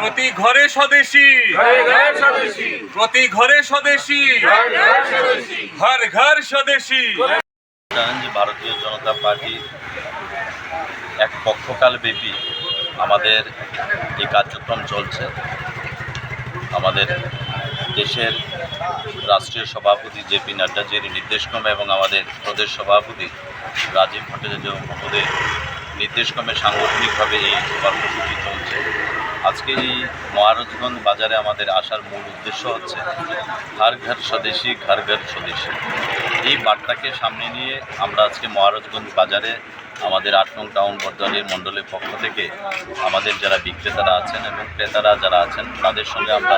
প্রতি ঘরে স্বদেশী, প্রতি ঘরে স্বদেশী, ঘর ঘর স্বদেশী। জানেন যে ভারতীয় জনতা পার্টি এক পক্ষকাল ব্যাপী আমাদের এই কার্যক্রম চলছে। আমাদের দেশের রাষ্ট্রীয় সভাপতি জেপি নাড্ডাজির নির্দেশক্রমে এবং আমাদের প্রদেশ সভাপতি রাজীব ভট্টাচার্য মহোদয়ের নির্দেশক্রমে সাংগঠনিকভাবে এই কর্মসূচি চলছে। আজকে এই মহারাজগঞ্জ বাজারে আমাদের আসার মূল উদ্দেশ্য হচ্ছে ঘর ঘর স্বদেশী, ঘর ঘর স্বদেশী। এই বার্তাকে সামনে নিয়ে আমরা আজকে মহারাজগঞ্জ বাজারে আমাদের ৮ নং টাউন বর্ধমানের মণ্ডলের পক্ষ থেকে আমাদের যারা বিক্রেতারা আছেন এবং ক্রেতারা যারা আছেন তাদের সঙ্গে আমরা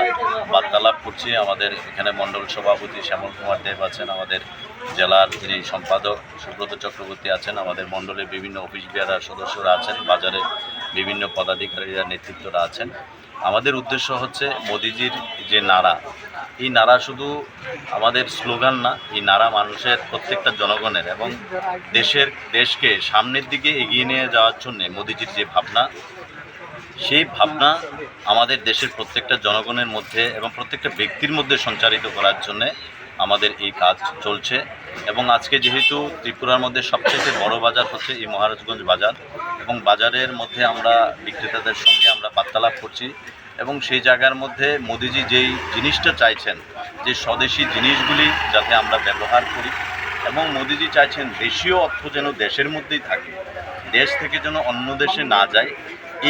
বার্তালাপ করছি। আমাদের এখানে মণ্ডল সভাপতি শ্যামল কুমার দেব আছেন, আমাদের জেলার যিনি সম্পাদক সুব্রত চক্রবর্তী আছেন, আমাদের মণ্ডলের বিভিন্ন অফিস বিহারের সদস্যরা আছেন, বাজারে বিভিন্ন পদাধিকারীরা নেতৃত্বরা আছেন। আমাদের উদ্দেশ্য হচ্ছে মোদিজির যে নারা, এই নারা শুধু আমাদের স্লোগান না, এই নারা মানুষের প্রত্যেকটা জনগণের এবং দেশকে সামনের দিকে এগিয়ে নিয়ে যাওয়ার জন্যে মোদিজির যে ভাবনা, সেই ভাবনা আমাদের দেশের প্রত্যেকটা জনগণের মধ্যে এবং প্রত্যেকটা ব্যক্তির মধ্যে সঞ্চারিত করার জন্যে আমাদের এই কাজ চলছে। এবং আজকে যেহেতু ত্রিপুরার মধ্যে সবচেয়ে বড় বাজার হচ্ছে এই মহারাজগঞ্জ বাজার, এবং বাজারের মধ্যে আমরা বিক্রেতাদের সঙ্গে আমরা বার্তালাপ করছি এবং সেই জায়গার মধ্যে মোদিজি যেই জিনিসটা চাইছেন যে স্বদেশি জিনিসগুলি যাতে আমরা ব্যবহার করি, এবং মোদিজি চাইছেন দেশীয় অর্থ যেন দেশের মধ্যেই থাকে, দেশ থেকে যেন অন্য দেশে না যায়,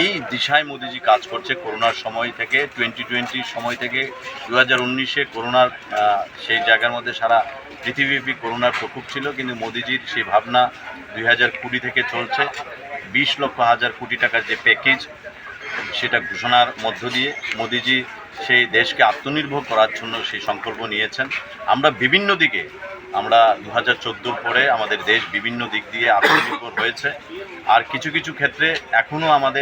এই দিশায় মোদিজি কাজ করছে। করোনার সময় থেকে 2020 সময় থেকে 2019-এ করোনার সেই জায়গার মধ্যে সারা পৃথিবীব্যাপী করোনার প্রকোপ ছিল, কিন্তু মোদিজির সেই ভাবনা 2020 থেকে চলছে। 20 লক্ষ হাজার কোটি টাকার যে প্যাকেজ, সেটা ঘোষণার মধ্য দিয়ে মোদিজি সেই দেশকে আত্মনির্ভর করার জন্য সেই সংকল্প নিয়েছেন। আমরা বিভিন্ন দিকে, আমরা 2014 পরে আমাদের দেশ বিভিন্ন দিক দিয়ে আত্মনির্ভর হয়েছে, আর কিছু কিছু ক্ষেত্রে এখনও আমাদের